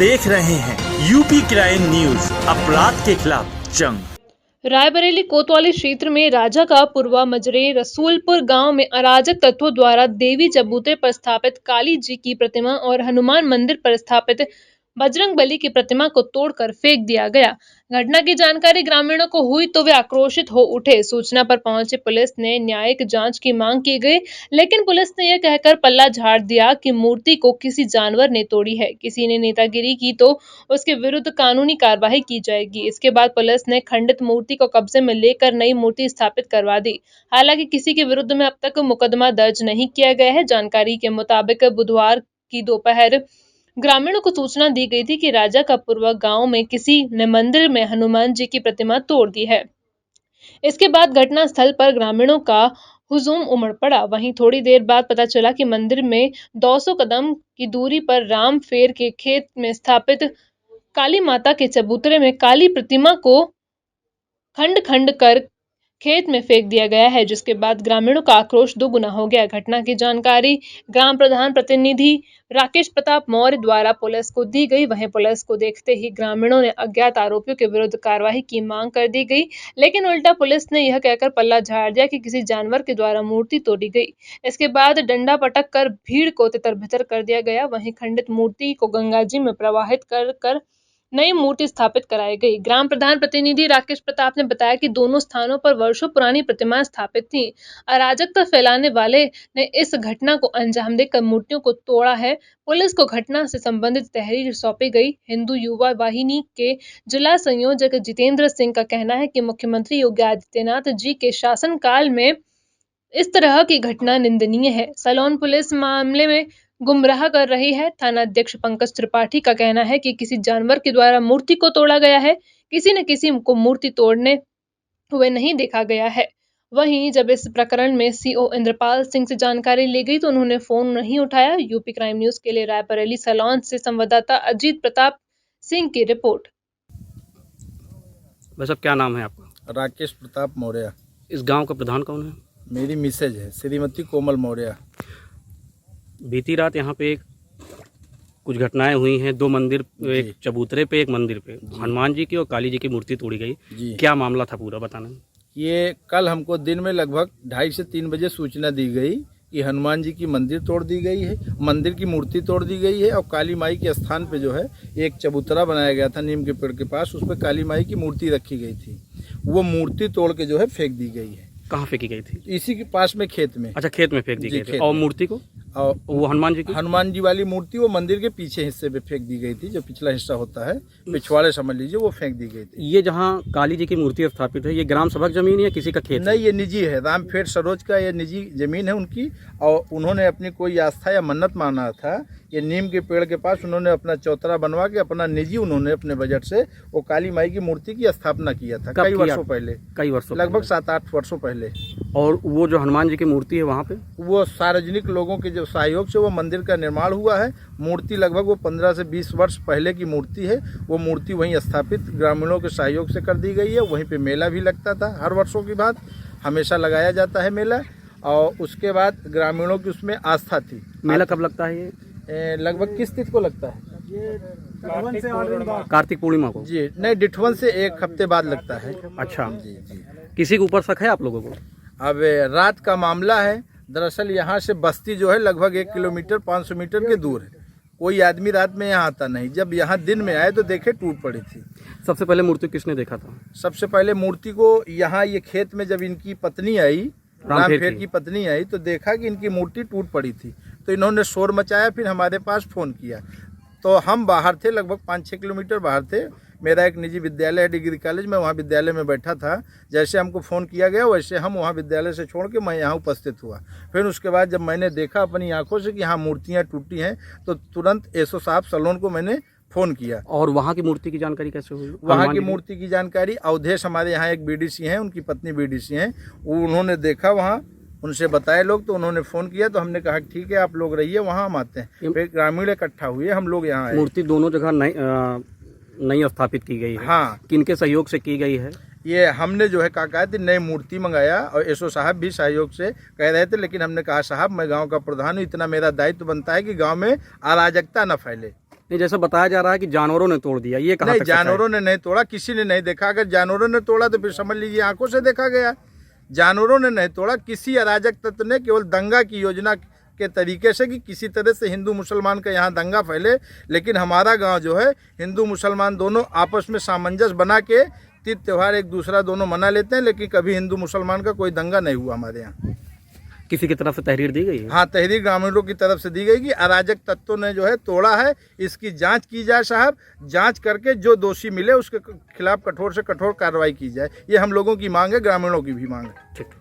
देख रहे हैं यूपी क्राइम न्यूज, अपराध के खिलाफ जंग। रायबरेली कोतवाली क्षेत्र में राजा का पुरवा मजरे रसूलपुर गांव में अराजक तत्वों द्वारा देवी चबूतरे पर स्थापित काली जी की प्रतिमा और हनुमान मंदिर पर स्थापित बजरंग बली की प्रतिमा को तोड़कर फेंक दिया गया। घटना की जानकारी ग्रामीणों को हुई तो वे आक्रोशित हो उठे। सूचना पर पहुंची पुलिस ने न्यायिक जांच की मांग की गई, लेकिन पुलिस ने यह कहकर पल्ला झाड़ दिया कि मूर्ति को किसी जानवर ने तोड़ी है। किसी ने नेतागिरी की तो उसके विरुद्ध कानूनी कार्रवाई की जाएगी। इसके बाद पुलिस ने खंडित मूर्ति को कब्जे में लेकर नई मूर्ति स्थापित करवा दी। हालांकि किसी के विरुद्ध में अब तक मुकदमा दर्ज नहीं किया गया है। जानकारी के मुताबिक बुधवार की दोपहर ग्रामीणों को सूचना दी गई थी कि राजा का पुरवा गांव में किसी ने मंदिर में हनुमान जी की प्रतिमा तोड़ दी है। इसके बाद घटना स्थल पर ग्रामीणों का हुजूम उमड़ पड़ा। वहीं थोड़ी देर बाद पता चला कि मंदिर में 200 कदम की दूरी पर राम फेर के खेत में स्थापित काली माता के चबूतरे में काली प्रतिमा को खंड खंड कर खेत में फेंक दिया गया है, जिसके बाद ग्रामीणों का आक्रोश दोगुना हो गया। घटना की जानकारी ग्राम प्रधान प्रतिनिधि राकेश प्रताप मौर्य द्वारा पुलिस को दी गई। वहीं पुलिस को देखते ही ग्रामीणों ने अज्ञात आरोपियों के विरुद्ध कार्रवाई की मांग कर दी गई, लेकिन उल्टा पुलिस ने यह कहकर पल्ला झाड़ दिया कि किसी जानवर के द्वारा मूर्ति तोड़ी गई। इसके बाद डंडा पटक कर भीड़ को तितर बितर कर दिया गया। वहीं खंडित मूर्ति को गंगा जी में प्रवाहित कर नई मूर्ति स्थापित कराई गई। ग्राम प्रधान प्रतिनिधि राकेश प्रताप ने बताया कि दोनों स्थानों पर वर्षों पुरानी प्रतिमाएं स्थापित थीं। अराजकता फैलाने वाले ने इस घटना को अंजाम देकर मूर्तियों को तोड़ा है। पुलिस को घटना से संबंधित तहरीर सौंपी गई। हिंदू युवा वाहिनी के जिला संयोजक जितेंद्र सिंह का कहना है कि मुख्यमंत्री योगी आदित्यनाथ जी के शासनकाल में इस तरह की घटना निंदनीय है। सलोन पुलिस मामले में गुमराह कर रही है। थाना अध्यक्ष पंकज त्रिपाठी का कहना है कि किसी जानवर के द्वारा मूर्ति को तोड़ा गया है। किसी न किसी को मूर्ति तोड़ने हुए नहीं देखा गया है। वहीं जब इस प्रकरण में सीओ इंद्रपाल सिंह से जानकारी ली गई तो उन्होंने फोन नहीं उठाया। यूपी क्राइम न्यूज के लिए रायबरेली सलोन से संवाददाता अजीत प्रताप सिंह की रिपोर्ट। बस, अब क्या नाम है आपका? राकेश प्रताप मौर्य। इस गांव का प्रधान कौन है? मेरी मिसेज है श्रीमती कोमल मौर्य। बीती रात यहाँ पे कुछ घटनाएं हुई हैं, दो मंदिर, एक चबूतरे पे, एक मंदिर पे हनुमान जी की और काली जी की मूर्ति तोड़ी गई। क्या मामला था पूरा बताना? ये कल हमको दिन में लगभग 2:30 से 3 बजे सूचना दी गई कि हनुमान जी की मंदिर तोड़ दी गई है, मंदिर की मूर्ति तोड़ दी गई है और काली माई के स्थान पे जो है एक चबूतरा बनाया गया था नीम के पेड़ के पास, उस पर काली माई की मूर्ति रखी गई थी। वो मूर्ति तोड़ के जो है फेंक दी गई है। कहाँ फेंकी गई थी? इसी के पास में खेत में। अच्छा, खेत में फेंक दी गई थी। और मूर्ति को? और वो हनुमान जी वाली मूर्ति वो मंदिर के पीछे हिस्से पे फेंक दी गई थी, जो पिछला हिस्सा होता है, पिछवाड़े समझ लीजिए, वो फेंक दी गई थी। ये जहाँ काली जी की मूर्ति स्थापित है, ये ग्राम सभा की जमीन या किसी का खेत? नहीं, ये निजी है। रामफेर सरोज का ये निजी जमीन है उनकी, और उन्होंने अपनी कोई आस्था या मन्नत माना था। ये नीम के पेड़ के पास उन्होंने अपना चौतरा बनवा के अपना निजी उन्होंने अपने बजट से वो काली माई की मूर्ति की स्थापना किया था कई वर्षों पहले, लगभग 7-8 वर्षों पहले। और वो जो हनुमान जी की मूर्ति है वहाँ पे, वो सार्वजनिक लोगों के जो सहयोग से वो मंदिर का निर्माण हुआ है। मूर्ति लगभग वो 15 से 20 वर्ष पहले की मूर्ति है। वो मूर्ति वहीं स्थापित ग्रामीणों के सहयोग से कर दी गई है। वहीं पे मेला भी लगता था, हर वर्षों की बात, हमेशा लगाया जाता है मेला। और उसके बाद ग्रामीणों की उसमें आस्था थी। मेला कब लगता है ये? लगभग किस तिथि को लगता है? कार्तिक पूर्णिमा को? जी नहीं, डिठवन से 1 हफ्ते बाद लगता है। अच्छा जी जी। किसी के ऊपर शक है आप लोगों को? अब रात का मामला है। दरअसल यहाँ से बस्ती जो है लगभग 1 किलोमीटर 500 मीटर के दूर है। कोई आदमी रात में यहाँ आता नहीं। जब यहाँ दिन में आए तो देखे टूट पड़ी थी। सबसे पहले मूर्ति किसने देखा था? सबसे पहले मूर्ति को यहाँ ये खेत में जब इनकी पत्नी आई, रामफेर की पत्नी आई, तो देखा कि इनकी मूर्ति टूट पड़ी थी। तो इन्होंने शोर मचाया, फिर हमारे पास फ़ोन किया। तो हम बाहर थे, लगभग 5-6 किलोमीटर बाहर थे। मेरा एक निजी विद्यालय है डिग्री कॉलेज में, वहाँ विद्यालय में बैठा था। जैसे हमको फ़ोन किया गया वैसे हम वहाँ विद्यालय से छोड़ के मैं यहाँ उपस्थित हुआ। फिर उसके बाद जब मैंने देखा अपनी आंखों से कि हाँ मूर्तियाँ टूटी हैं, तो तुरंत एसओ साहब सलोन को मैंने फ़ोन किया। और वहाँ की मूर्ति की जानकारी कैसे हुई? वहाँ की मूर्ति की जानकारी अवधेश, हमारे यहाँ एक बीडीसी हैं, उनकी पत्नी बीडीसी हैं, उन्होंने देखा वहाँ, उनसे बताए लोग, तो उन्होंने फ़ोन किया। तो हमने कहा ठीक है आप लोग रहिए, वहाँ हम आते हैं। फिर ग्रामीण इकट्ठा हुए, हम लोग यहाँ आए। मूर्ति दोनों जगह नई स्थापित की गई है। हाँ। किनके सहयोग से की गई है? ये हमने जो है कहा थी नई मूर्ति मंगाया, और एसओ साहब भी सहयोग से कह रहे थे, लेकिन हमने कहा साहब मैं गांव का प्रधान हूँ, इतना मेरा दायित्व बनता है कि गांव में अराजकता न फैले। नहीं, जैसा बताया जा रहा है कि जानवरों ने तोड़ दिया, ये कहाँ नहीं, तक सच्चाई है? जानवरों ने नहीं तोड़ा, किसी ने नहीं देखा। अगर जानवरों ने तोड़ा तो फिर समझ लीजिए आंखों से देखा गया। जानवरों ने नहीं तोड़ा, किसी अराजक तत्व ने केवल दंगा की योजना के तरीके से कि किसी तरह से हिंदू मुसलमान का यहाँ दंगा फैले। लेकिन हमारा गांव जो है, हिंदू मुसलमान दोनों आपस में सामंजस्य बना के तीज त्यौहार एक दूसरा दोनों मना लेते हैं, लेकिन कभी हिंदू मुसलमान का कोई दंगा नहीं हुआ हमारे यहाँ। किसी की तरफ से तहरीर दी गई है? हाँ, तहरीर ग्रामीणों की तरफ से दी गई कि अराजक तत्वों ने जो है तोड़ा है, इसकी जांच की जाए साहब। जांच करके जो दोषी मिले उसके खिलाफ कठोर से कठोर कार्रवाई की जाए। ये हम लोगों की मांग है, ग्रामीणों की भी मांग है। ठीक।